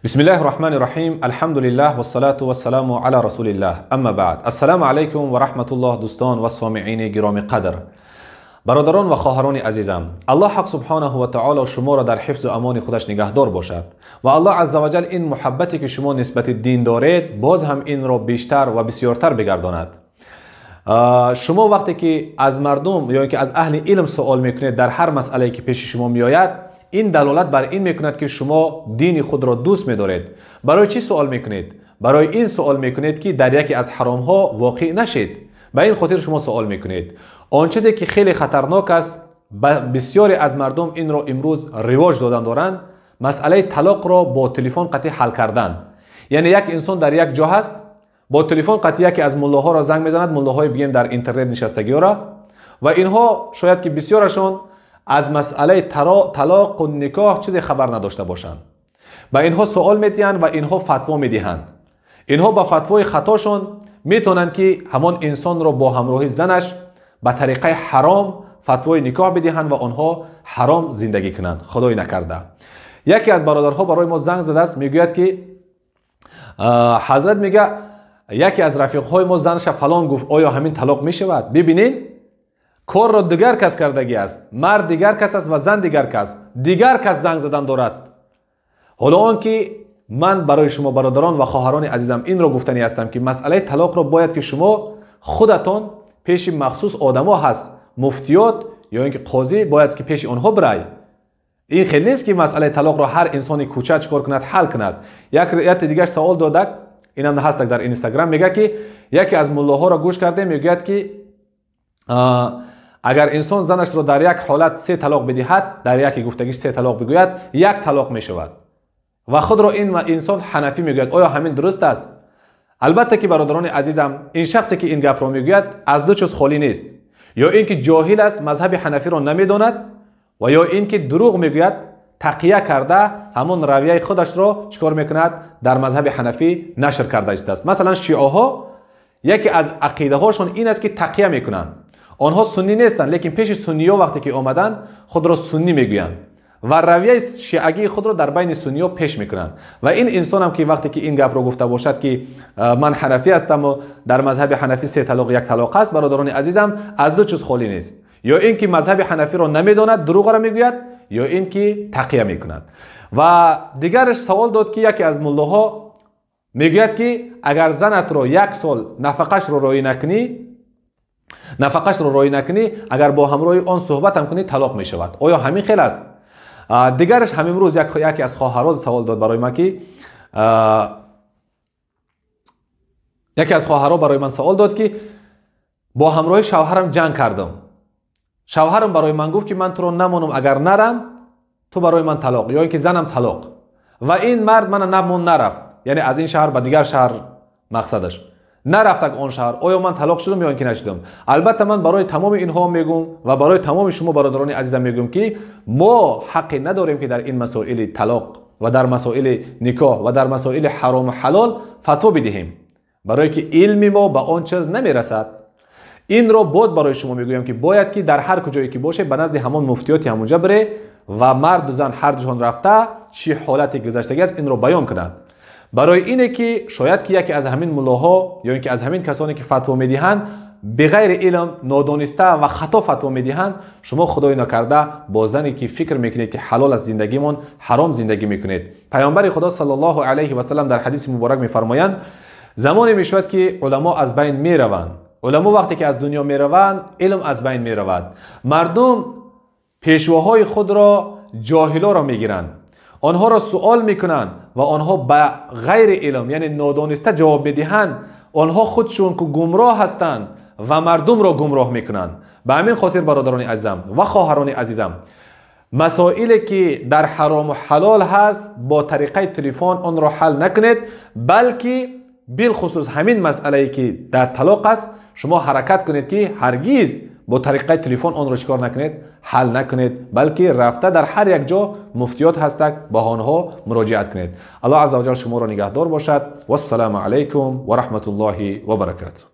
بسم الله الرحمن الرحیم. الحمد لله و الصلاة و السلام علی رسول الله. اما بعد، السلام علیکم و رحمت الله دوستان و سامعین گرامی قدر، برادران و خواهران عزیزم. الله حق سبحانه و تعالی شما را در حفظ و امان خودش نگهدار باشد و الله عز و جل این محبتی که شما نسبت دین دارید باز هم این را بیشتر و بسیارتر بگرداند. شما وقتی که از مردم یا اینکه از اهل علم سوال میکنید در هر مسئله که پیش شما میآید، این دلالت بر این میکند که شما دین خود را دوست می‌دارید. برای چی سوال میکنید؟ برای این سوال میکنید که در یکی از حرام ها واقع نشید. به این خاطر شما سوال میکنید. آن چیزی که خیلی خطرناک است، بسیاری از مردم این را امروز رواج دادن دارند، مسئله طلاق را با تلفن قطعی حل کردن. یعنی یک انسان در یک جا هست، با تلفن قطعی یکی از ملاها را زنگ میزند، ملاهای بگیم در اینترنت نشستگی را، و اینها شاید که بسیارشون از مسئله طلاق و نکاح چیزی خبر نداشته باشند. با اینها سوال میتیند و اینها فتوا میدهند. اینها با فتوای خطاشون میتونن که همان انسان را با همراهی زنش به طریقه حرام فتوای نکاح بدهند و آنها حرام زندگی کنند. خدای نکرده. یکی از برادرها برای ما زنگ زده است، میگوید که حضرت میگه یکی از رفیقهای ما زنش فلان گفت، آیا همین طلاق میشود؟ ببینین، کار را دیگر کس کردگی است. مرد دیگر کس است و زن دیگر کس زنگ زدن دارد. حالا آنکه من برای شما برادران و خواهران عزیزم این را گفتنی هستم که مسئله طلاق را باید که شما خودتان پیش مخصوص آدما هست، مفتیات یا اینکه قاضی، باید که پیش آنها برای. این خیلی نیست که مسئله طلاق را هر انسانی کوچه چیکار کند حل کند. یک رعایت دیگر سوال دادک، اینم هست در اینستاگرام، میگه که یکی از ملاها را گوش کرده، میگه که اگر انسان زنش را در یک حالت 3 طلاق بدهد، در یکی گفتگیش 3 طلاق بگوید، 1 طلاق می شود. و خود را این انسان حنفی میگوید. آیا همین درست است؟ البته که برادران عزیزم، این شخصی که این گپ را میگوید از دو چیز خالی نیست. یا اینکه جاهل است، مذهب حنفی را نمیداند، و یا اینکه دروغ میگوید، تقیه کرده همون رویه خودش را چیکار میکند؟ در مذهب حنفی نشر کرده است. مثلا شیعه ها یکی از عقیده هاشون این است که تقیه میکنند. آنها سنی نیستند، لیکن پیش سنی ها وقتی که آمدن خود را سنی میگویند و رویه شیعگی خود را در بین سنی ها پیش میکنند. و این انسان هم که وقتی که این گپ را گفته باشد که من حنفی هستم و در مذهب حنفی 3 طلاق 1 طلاق است، برادران عزیزم، از دو چیز خالی نیست. یا اینکه مذهب حنفی را نمیداند، دروغ را میگوید، یا اینکه تقیه میکند. و دیگرش سوال داد که یکی از ملاها میگوید که اگر زنت را 1 سال نفقش را رعایت نکنی، اگر با همراه آن صحبت هم کنی، طلاق می شود. آیا همین خیلی است؟ دیگرش همین روز یکی از خواهران سوال داد برای من که یکی از خواهرها برای من سوال داد که با همراه شوهرم جنگ کردم. شوهرم برای من گفت که من تو رو نمانم، اگر نرم تو برای من طلاق، یا اینکه زنم طلاق. و این مرد من نرفت، یعنی از این شهر به دیگر شهر، مقصدش نرفت آن شهر. آیا من طلاق شدم یا اینکه نشدم؟ البته من برای تمام اینها میگم و برای تمام شما برادران عزیزم میگم که ما حقی نداریم که در این مسائل طلاق و در مسائل نکاح و در مسائل حرام و حلال فتوا بدهیم، برای که علم ما به آن چیز نمیرسد. این را باز برای شما میگویم که باید که در هر کجایی که باشه به نزد همان مفتیات همونجا بره و مرد و زن هر جهان رفته چی حالتی گذشتگی است این را بیان کنند. برای اینه که شاید که یکی از همین ملاها یا اینکه از همین کسانی که فتوا میدهند بغیر علم، نادانسته و خطا فتوا میدهند، شما خدای نکرده با زنی که فکر میکنید که حلال از زندگیمون حرام زندگی میکنید. پیامبر خدا صلی الله علیه و سلم در حدیث مبارک میفرمایند زمانی میشود که علما از بین میروند. علما وقتی که از دنیا میروند، علم از بین میرود. مردم پیشواهای خود را جاهلا را میگیرند، آنها را سوال میکنند و آنها به غیر علم یعنی نادانسته جواب میدهند. آنها خودشون که گمراه هستند و مردم را گمراه میکنند. به همین خاطر برادران عزیزم و خواهران عزیزم، مسائلی که در حرام و حلال هست با طریقه تلفن آن را حل نکنید، بلکه بالخصوص همین مسئله که در طلاق است شما حرکت کنید که هرگز با طریقه تلفن آن را چیکار نکنید، حل نکنید، بلکه رفته در هر یک جا مفتیات هستند با آنها مراجعت کنید. الله عز و جل شما را نگهدار باشد. و السلام علیکم و رحمت الله و برکاته.